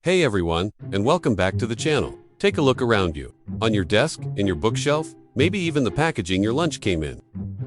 Hey everyone, and welcome back to the channel. Take a look around you. On your desk, in your bookshelf, maybe even the packaging your lunch came in.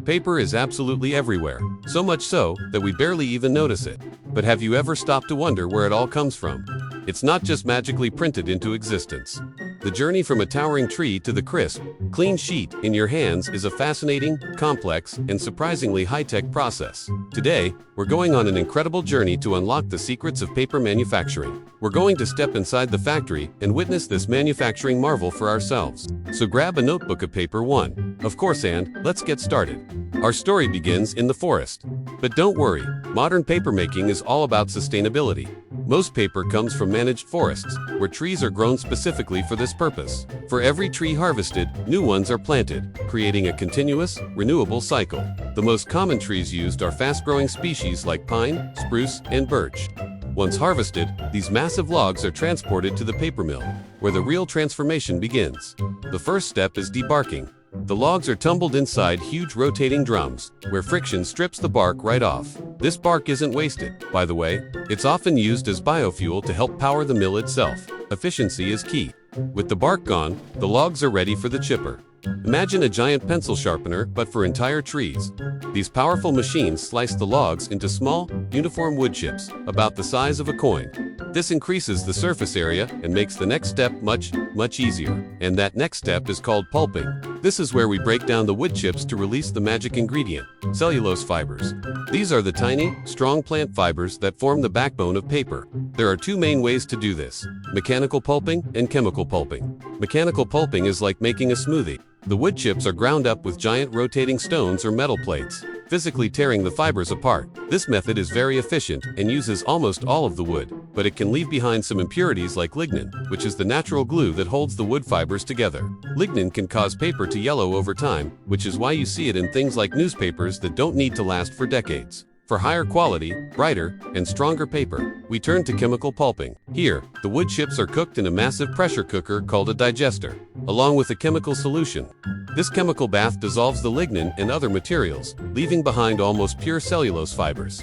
Paper is absolutely everywhere, so much so that we barely even notice it. But have you ever stopped to wonder where it all comes from? It's not just magically printed into existence. The journey from a towering tree to the crisp, clean sheet in your hands is a fascinating, complex, and surprisingly high-tech process. Today, we're going on an incredible journey to unlock the secrets of paper manufacturing. We're going to step inside the factory and witness this manufacturing marvel for ourselves. So grab a notebook of paper one. Of course, and let's get started. Our story begins in the forest. But don't worry, modern papermaking is all about sustainability. Most paper comes from managed forests, where trees are grown specifically for this purpose. For every tree harvested, new ones are planted, creating a continuous, renewable cycle. The most common trees used are fast-growing species like pine, spruce, and birch. Once harvested, these massive logs are transported to the paper mill, where the real transformation begins. The first step is debarking. The logs are tumbled inside huge rotating drums, where friction strips the bark right off. This bark isn't wasted, by the way. It's often used as biofuel to help power the mill itself. Efficiency is key. With the bark gone, the logs are ready for the chipper. Imagine a giant pencil sharpener, but for entire trees. These powerful machines slice the logs into small, uniform wood chips, about the size of a coin. This increases the surface area and makes the next step much easier. And that next step is called pulping. This is where we break down the wood chips to release the magic ingredient, cellulose fibers. These are the tiny, strong plant fibers that form the backbone of paper. There are two main ways to do this: mechanical pulping and chemical pulping. Mechanical pulping is like making a smoothie. The wood chips are ground up with giant rotating stones or metal plates, physically tearing the fibers apart. This method is very efficient and uses almost all of the wood, but it can leave behind some impurities like lignin, which is the natural glue that holds the wood fibers together. Lignin can cause paper to yellow over time, which is why you see it in things like newspapers that don't need to last for decades. For higher quality, brighter, and stronger paper, we turn to chemical pulping. Here, the wood chips are cooked in a massive pressure cooker called a digester, along with a chemical solution. This chemical bath dissolves the lignin and other materials, leaving behind almost pure cellulose fibers.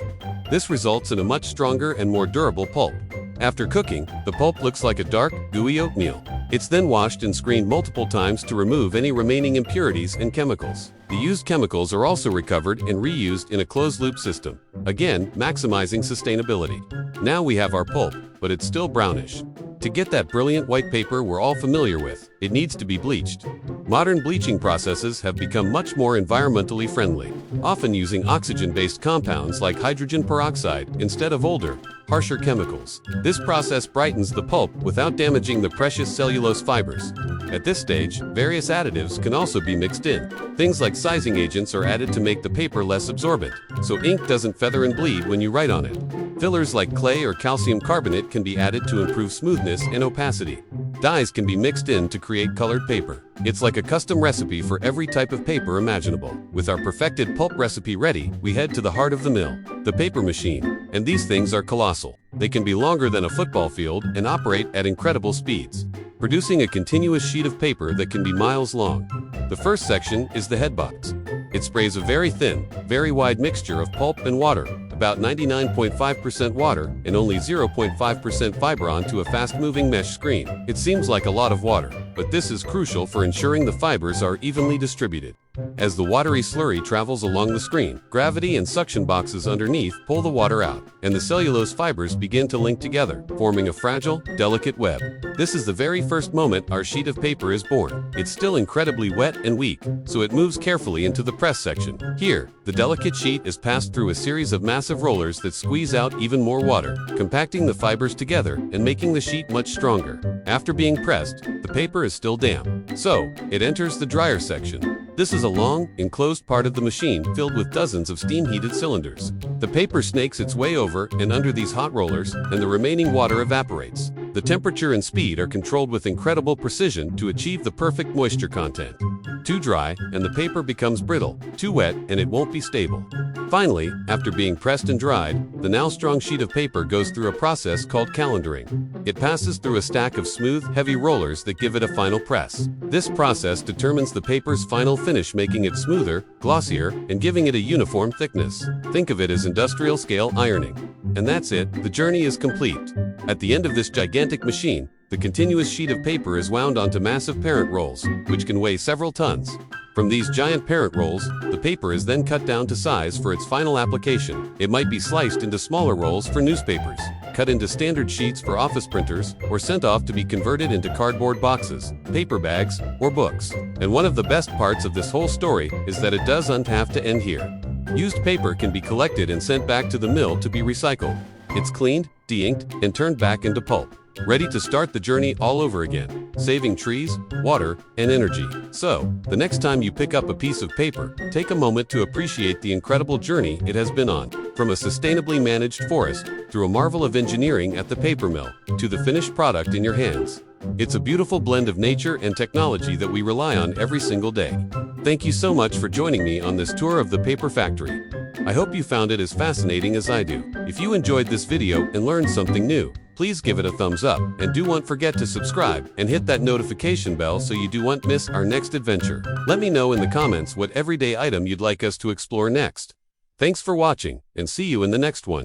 This results in a much stronger and more durable pulp. After cooking, the pulp looks like a dark, gooey oatmeal. It's then washed and screened multiple times to remove any remaining impurities and chemicals. The used chemicals are also recovered and reused in a closed-loop system, again maximizing sustainability. Now we have our pulp, but it's still brownish. To get that brilliant white paper we're all familiar with, it needs to be bleached. Modern bleaching processes have become much more environmentally friendly, often using oxygen-based compounds like hydrogen peroxide instead of older, harsher chemicals. This process brightens the pulp without damaging the precious cellulose fibers. At this stage, various additives can also be mixed in. Things like sizing agents are added to make the paper less absorbent, so ink doesn't feather and bleed when you write on it. Fillers like clay or calcium carbonate can be added to improve smoothness and opacity. Dyes can be mixed in to create colored paper. It's like a custom recipe for every type of paper imaginable. With our perfected pulp recipe ready, we head to the heart of the mill, the paper machine. And these things are colossal. They can be longer than a football field and operate at incredible speeds, producing a continuous sheet of paper that can be miles long. The first section is the headbox. It sprays a very thin, very wide mixture of pulp and water, about 99.5% water and only 0.5% fiber onto a fast-moving mesh screen. It seems like a lot of water, but this is crucial for ensuring the fibers are evenly distributed. As the watery slurry travels along the screen, gravity and suction boxes underneath pull the water out, and the cellulose fibers begin to link together, forming a fragile, delicate web. This is the very first moment our sheet of paper is born. It's still incredibly wet and weak, so it moves carefully into the press section. Here, the delicate sheet is passed through a series of massive rollers that squeeze out even more water, compacting the fibers together and making the sheet much stronger. After being pressed, the paper is still damp, so it enters the dryer section. This is a long, enclosed part of the machine filled with dozens of steam-heated cylinders. The paper snakes its way over and under these hot rollers, and the remaining water evaporates. The temperature and speed are controlled with incredible precision to achieve the perfect moisture content. Too dry, and the paper becomes brittle. Too wet, and it won't be stable. Finally, after being pressed and dried, the now strong sheet of paper goes through a process called calendaring. It passes through a stack of smooth, heavy rollers that give it a final press. This process determines the paper's final finish, making it smoother, glossier, and giving it a uniform thickness. Think of it as industrial-scale ironing. And that's it, the journey is complete. At the end of this gigantic machine, the continuous sheet of paper is wound onto massive parent rolls, which can weigh several tons. From these giant parent rolls, the paper is then cut down to size for its final application. It might be sliced into smaller rolls for newspapers, cut into standard sheets for office printers, or sent off to be converted into cardboard boxes, paper bags, or books. And one of the best parts of this whole story is that it doesn't have to end here. Used paper can be collected and sent back to the mill to be recycled. It's cleaned, de-inked, and turned back into pulp, ready to start the journey all over again, saving trees, water, and energy. So, the next time you pick up a piece of paper, take a moment to appreciate the incredible journey it has been on. From a sustainably managed forest, through a marvel of engineering at the paper mill, to the finished product in your hands. It's a beautiful blend of nature and technology that we rely on every single day. Thank you so much for joining me on this tour of the paper factory. I hope you found it as fascinating as I do. If you enjoyed this video and learned something new, please give it a thumbs up, and don't forget to subscribe and hit that notification bell so you don't miss our next adventure. Let me know in the comments what everyday item you'd like us to explore next. Thanks for watching, and see you in the next one.